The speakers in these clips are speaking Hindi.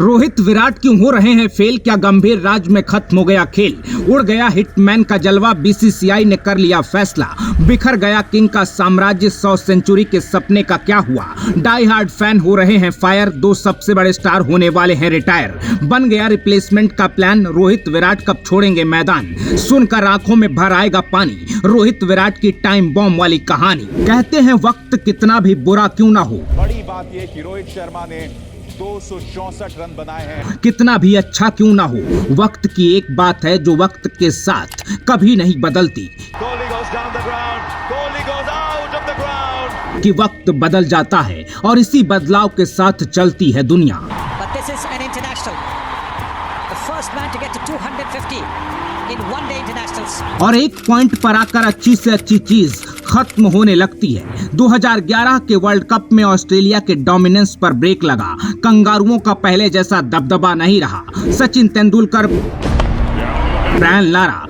रोहित विराट क्यों हो रहे हैं फेल? क्या गंभीर राज में खत्म हो गया खेल? उड़ गया हिटमैन का जलवा, बीसीसीआई ने कर लिया फैसला। बिखर गया किंग का साम्राज्य, 100 सेंचुरी के सपने का क्या हुआ? डाई हार्ड फैन हो रहे हैं फायर, दो सबसे बड़े स्टार होने वाले हैं रिटायर। बन गया रिप्लेसमेंट का प्लान, रोहित विराट कब छोड़ेंगे मैदान? सुनकर आंखों में भर आएगा पानी, रोहित विराट की टाइम बॉम्ब वाली कहानी। कहते हैं वक्त कितना भी बुरा क्यों ना हो, बड़ी बात यह कि रोहित शर्मा ने 264 रन बनाए हैं। कितना भी अच्छा क्यों ना हो, वक्त की एक बात है जो वक्त के साथ कभी नहीं बदलती, कि वक्त बदल जाता है और इसी बदलाव के साथ चलती है दुनिया। और एक पॉइंट पर आकर अच्छी से अच्छी चीज खत्म होने लगती है। 2011 के वर्ल्ड कप में ऑस्ट्रेलिया के डोमिनेंस पर ब्रेक लगा, कंगारुओं का पहले जैसा दबदबा नहीं रहा। Sachin Tendulkar, Brian Lara,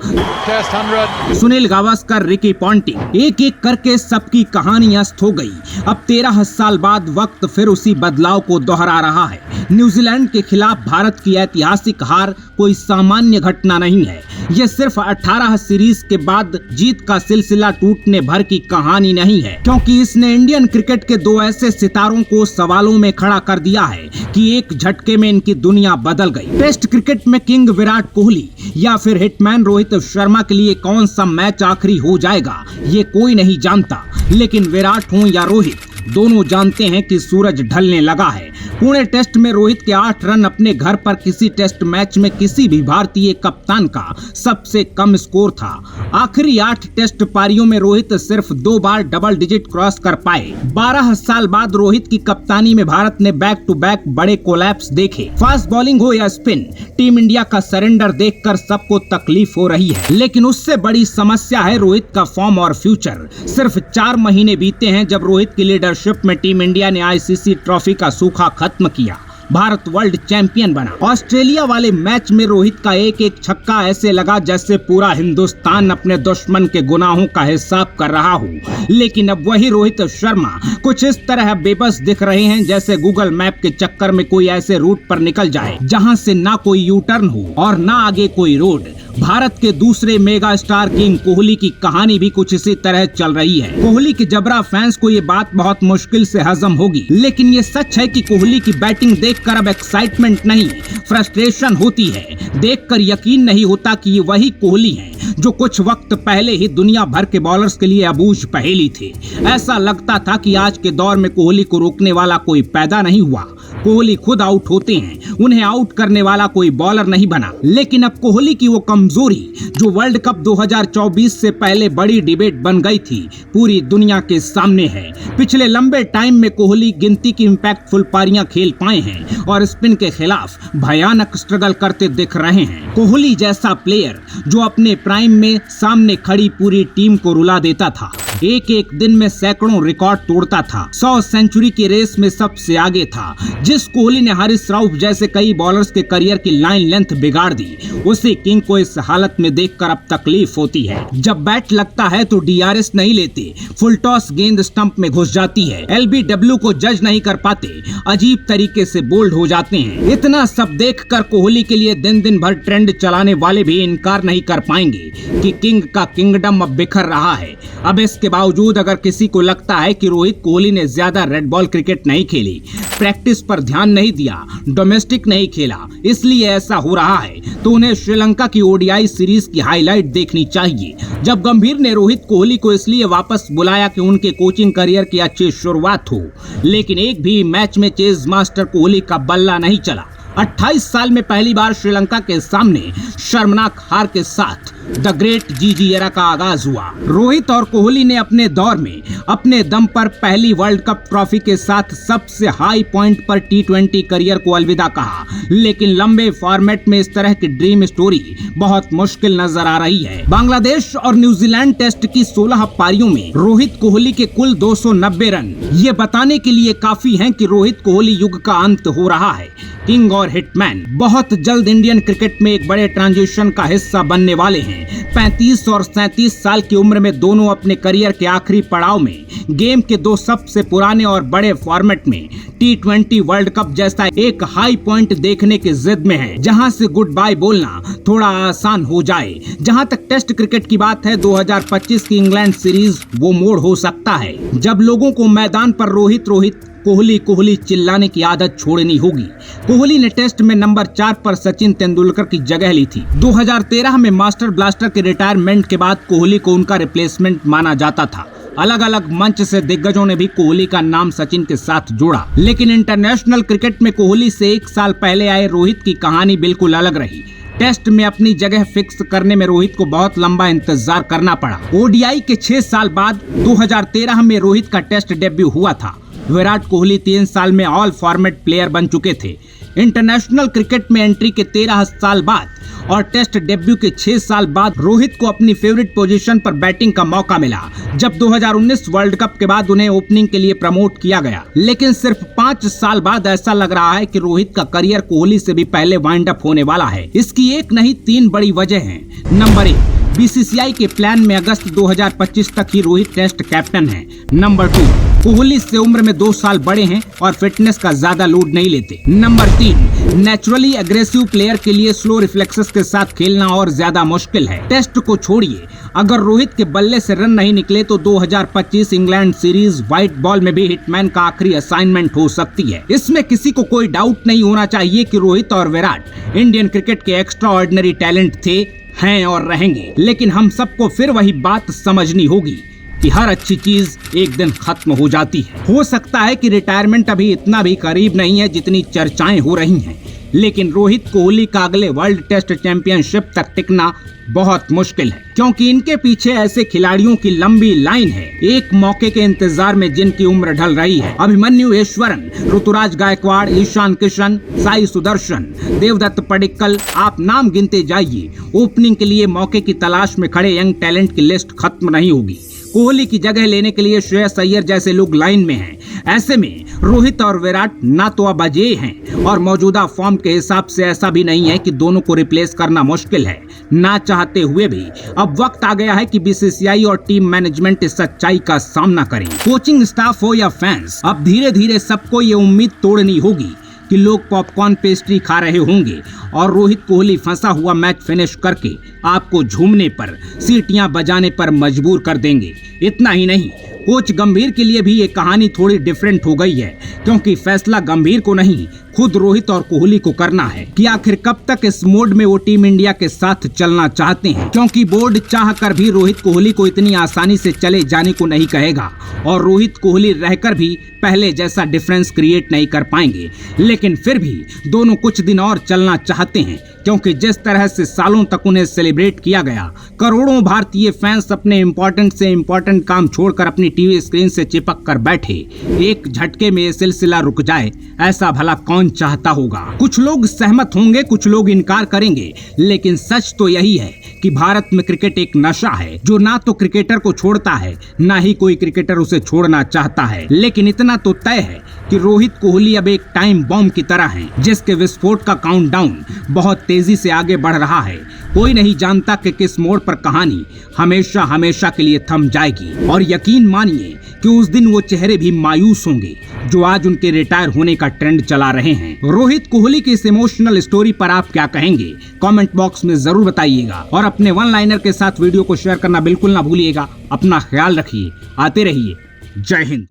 Sunil Gavaskar, Ricky Ponting, एक एक करके सबकी कहानी अस्त हो गई। अब 13 साल बाद वक्त फिर उसी बदलाव को दोहरा रहा है। न्यूजीलैंड के खिलाफ भारत की ऐतिहासिक हार कोई सामान्य घटना नहीं है। ये सिर्फ 18 सीरीज के बाद जीत का सिलसिला टूटने भर की कहानी नहीं है, क्योंकि इसने इंडियन क्रिकेट के दो ऐसे सितारों को सवालों में खड़ा कर दिया है कि एक झटके में इनकी दुनिया बदल गई। टेस्ट क्रिकेट में किंग विराट कोहली या फिर हिटमैन रोहित शर्मा के लिए कौन सा मैच आखिरी हो जाएगा, ये कोई नहीं जानता। लेकिन विराट हो या रोहित, दोनों जानते हैं कि सूरज ढलने लगा है। पुणे टेस्ट में रोहित के 8 रन अपने घर पर किसी टेस्ट मैच में किसी भी भारतीय कप्तान का सबसे कम स्कोर था। आखिरी 8 टेस्ट पारियों में रोहित सिर्फ 2 बार डबल डिजिट क्रॉस कर पाए। 12 साल बाद रोहित की कप्तानी में भारत ने बैक टू बैक बड़े कोलैप्स देखे। फास्ट बॉलिंग हो या स्पिन, टीम इंडिया का सरेंडर देखकर सबको तकलीफ हो रही है। लेकिन उससे बड़ी समस्या है रोहित का फॉर्म और फ्यूचर। सिर्फ 4 महीने बीते हैं जब रोहित की लीडरशिप में टीम इंडिया ने आईसीसी ट्रॉफी का सूखा खत्म किया, भारत वर्ल्ड चैंपियन बना। ऑस्ट्रेलिया वाले मैच में रोहित का एक एक छक्का ऐसे लगा जैसे पूरा हिंदुस्तान अपने दुश्मन के गुनाहों का हिसाब कर रहा हो। लेकिन अब वही रोहित शर्मा कुछ इस तरह बेबस दिख रहे हैं जैसे गूगल मैप के चक्कर में कोई ऐसे रूट पर निकल जाए जहां से ना कोई यू टर्न हो और ना आगे कोई रोड। भारत के दूसरे मेगा स्टार किंग कोहली की कहानी भी कुछ इसी तरह चल रही है। कोहली के जबरा फैंस को ये बात बहुत मुश्किल से हजम होगी, लेकिन ये सच है कि कोहली की बैटिंग देखकर अब एक्साइटमेंट नहीं, फ्रस्ट्रेशन होती है। देखकर यकीन नहीं होता कि ये वही कोहली हैं जो कुछ वक्त पहले ही दुनिया भर के बॉलर्स के लिए अबूझ पहेली थे। ऐसा लगता था कि आज के दौर में कोहली को रोकने वाला कोई पैदा नहीं हुआ। कोहली खुद आउट होते हैं, उन्हें आउट करने वाला कोई बॉलर नहीं बना। लेकिन अब कोहली की वो कमजोरी जो वर्ल्ड कप 2024 से पहले बड़ी डिबेट बन गई थी, पूरी दुनिया के सामने है। पिछले लंबे टाइम में कोहली गिनती की इंपैक्टफुल पारियां खेल पाए हैं और स्पिन के खिलाफ भयानक स्ट्रगल करते दिख रहे हैं। कोहली जैसा प्लेयर जो अपने प्राइम में सामने खड़ी पूरी टीम को रुला देता था, एक एक दिन में सैकड़ों रिकॉर्ड तोड़ता था, 100 सेंचुरी की रेस में सबसे आगे था। जिस कोहली ने हारिस रऊफ जैसे कई बॉलर्स के करियर की लाइन लेंथ बिगाड़ दी, उसी किंग को इस हालत में देखकर अब तकलीफ होती है। जब बैट लगता है तो डीआरएस नहीं लेते, फुल टॉस गेंद स्टंप में घुस जाती है, एलबीडब्ल्यू को जज नहीं कर पाते, अजीब तरीके से बोल्ड हो जाते हैं। इतना सब देखकर कोहली के लिए दिन दिन भर ट्रेंड चलाने वाले भी इनकार नहीं कर पाएंगे कि किंग का किंगडम अब बिखर रहा है। अब इसके बावजूद अगर किसी को लगता है कि रोहित कोहली ने ज्यादा रेड बॉल क्रिकेट नहीं खेली, प्रैक्टिस पर ध्यान नहीं दिया, डोमेस्टिक नहीं खेला, इसलिए ऐसा हो रहा है, तो उन्हें श्रीलंका की ओडीआई सीरीज की हाईलाइट देखनी चाहिए, जब गंभीर ने रोहित कोहली को इसलिए वापस बुलाया कि उनके कोचिंग करियर की अच्छी शुरुआत हो। लेकिन एक भी मैच में चेज मास्टर कोहली का बल्ला नहीं चला। 28 साल में पहली बार श्रीलंका के सामने शर्मनाक हार के साथ द ग्रेट जीजी एरा का आगाज हुआ। रोहित और कोहली ने अपने दौर में अपने दम पर पहली वर्ल्ड कप ट्रॉफी के साथ सबसे हाई पॉइंट पर टी20 करियर को अलविदा कहा। लेकिन लंबे फॉर्मेट में इस तरह की ड्रीम स्टोरी बहुत मुश्किल नजर आ रही है। बांग्लादेश और न्यूजीलैंड टेस्ट की 16 पारियों में रोहित कोहली के कुल 290 रन ये बताने के लिए काफी हैं कि रोहित कोहली युग का अंत हो रहा है। किंग और हिटमैन बहुत जल्द इंडियन क्रिकेट में एक बड़े ट्रांजिशन का हिस्सा बनने वाले हैं। हैं। 35 और 37 साल की उम्र में दोनों अपने करियर के आखिरी पड़ाव में गेम के दो सबसे पुराने और बड़े फॉर्मेट में T20 वर्ल्ड कप जैसा एक हाई पॉइंट देखने की जिद में हैं, जहां से गुड बाय बोलना थोड़ा आसान हो जाए। जहां तक टेस्ट क्रिकेट की बात है, 2025 की इंग्लैंड सीरीज वो मोड़ हो सकता है जब लोगों को मैदान पर रोहित कोहली कोहली चिल्लाने की आदत छोड़नी होगी। कोहली ने टेस्ट में नंबर 4 पर सचिन तेंदुलकर की जगह ली थी। 2013 में मास्टर ब्लास्टर के रिटायरमेंट के बाद कोहली को उनका रिप्लेसमेंट माना जाता था। अलग अलग मंच से दिग्गजों ने भी कोहली का नाम सचिन के साथ जोड़ा, लेकिन इंटरनेशनल क्रिकेट में कोहली से 1 साल पहले आए रोहित की कहानी बिल्कुल अलग रही। टेस्ट में अपनी जगह फिक्स करने में रोहित को बहुत लंबा इंतजार करना पड़ा। ओडीआई के 6 साल बाद 2013 में रोहित का टेस्ट डेब्यू हुआ था। विराट कोहली 3 साल में ऑल फॉर्मेट प्लेयर बन चुके थे। इंटरनेशनल क्रिकेट में एंट्री के 13 साल बाद और टेस्ट डेब्यू के 6 साल बाद रोहित को अपनी फेवरेट पोजीशन पर बैटिंग का मौका मिला, जब 2019 वर्ल्ड कप के बाद उन्हें ओपनिंग के लिए प्रमोट किया गया। लेकिन सिर्फ 5 साल बाद ऐसा लग रहा है कि रोहित का करियर कोहली से भी पहले वाइंड अप होने वाला है। इसकी एक नहीं 3 बड़ी वजह हैं। नंबर 1, बीसीसीआई के प्लान में अगस्त 2025 तक ही रोहित टेस्ट कैप्टन है। नंबर 2, कोहली से उम्र में 2 साल बड़े हैं और फिटनेस का ज्यादा लोड नहीं लेते। नंबर 3, नेचुरली एग्रेसिव प्लेयर के लिए स्लो रिफ्लेक्सेस के साथ खेलना और ज्यादा मुश्किल है। टेस्ट को छोड़िए, अगर रोहित के बल्ले से रन नहीं निकले तो 2025 इंग्लैंड सीरीज व्हाइट बॉल में भी हिटमैन का आखिरी असाइनमेंट हो सकती है। इसमें किसी को कोई डाउट नहीं होना चाहिए कि रोहित और विराट इंडियन क्रिकेट के एक्स्ट्रा ऑर्डिनरी टैलेंट थे, हैं और रहेंगे। लेकिन हम सबको फिर वही बात समझनी होगी कि हर अच्छी चीज एक दिन खत्म हो जाती है। हो सकता है कि रिटायरमेंट अभी इतना भी करीब नहीं है जितनी चर्चाएं हो रही हैं, लेकिन रोहित कोहली का अगले वर्ल्ड टेस्ट चैंपियनशिप तक टिकना बहुत मुश्किल है, क्योंकि इनके पीछे ऐसे खिलाड़ियों की लंबी लाइन है, एक मौके के इंतजार में जिनकी उम्र ढल रही है। अभिमन्यु ईश्वरन, ऋतुराज गायकवाड़, ईशान किशन, साई सुदर्शन, देवदत्त पडिक्कल, आप नाम गिनते जाइए। ओपनिंग के लिए मौके की तलाश में खड़े यंग टैलेंट की लिस्ट खत्म नहीं होगी। कोहली की जगह लेने के लिए श्रेयस अय्यर जैसे लोग लाइन में हैं। ऐसे में रोहित और विराट ना तो अब अजेय हैं और मौजूदा फॉर्म के हिसाब से ऐसा भी नहीं है कि दोनों को रिप्लेस करना मुश्किल है। ना चाहते हुए भी अब वक्त आ गया है कि बीसीसीआई और टीम मैनेजमेंट इस सच्चाई का सामना करें। कोचिंग स्टाफ हो या फैंस, अब धीरे धीरे सबको ये उम्मीद तोड़नी होगी कि लोग पॉपकॉर्न पेस्ट्री खा रहे होंगे और रोहित कोहली फंसा हुआ मैच फिनिश करके आपको झूमने पर, सीटियां बजाने पर मजबूर कर देंगे। इतना ही नहीं, कोच गंभीर के लिए भी ये कहानी थोड़ी डिफरेंट हो गई है, क्योंकि फैसला गंभीर को नहीं खुद रोहित और कोहली को करना है कि आखिर कब तक इस मोड में वो टीम इंडिया के साथ चलना चाहते हैं। क्योंकि बोर्ड चाह कर भी रोहित कोहली को इतनी आसानी से चले जाने को नहीं कहेगा और रोहित कोहली रहकर भी पहले जैसा डिफरेंस क्रिएट नहीं कर पाएंगे। लेकिन फिर भी दोनों कुछ दिन और चलना चाहते हैं, क्योंकि जिस तरह से सालों तक उन्हें सेलिब्रेट किया गया, करोड़ों भारतीय फैंस अपने इम्पोर्टेंट से इम्पोर्टेंट काम छोड़कर अपनी टीवी स्क्रीन से चिपक कर बैठे। एक झटके में ये सिलसिला रुक जाए, ऐसा भला कौन चाहता होगा। कुछ लोग सहमत होंगे, कुछ लोग इनकार करेंगे, लेकिन सच तो यही है कि भारत में क्रिकेट एक नशा है जो ना तो क्रिकेटर को छोड़ता है, ना ही कोई क्रिकेटर उसे छोड़ना चाहता है। लेकिन इतना तो तय है कि रोहित कोहली अब एक टाइम बॉम्ब की तरह हैं, जिसके विस्फोट का काउंटडाउन बहुत तेजी से आगे बढ़ रहा है। कोई नहीं जानता कि किस मोड़ पर कहानी हमेशा हमेशा के लिए थम जाएगी। और यकीन मानिए कि उस दिन वो चेहरे भी मायूस होंगे जो आज उनके रिटायर होने का ट्रेंड चला रहे हैं। रोहित कोहली की इस इमोशनल स्टोरी पर आप क्या कहेंगे? कमेंट बॉक्स में जरूर बताइएगा और अपने वन लाइनर के साथ वीडियो को शेयर करना बिल्कुल ना भूलिएगा। अपना ख्याल रखिए, आते रहिए। जय हिंद।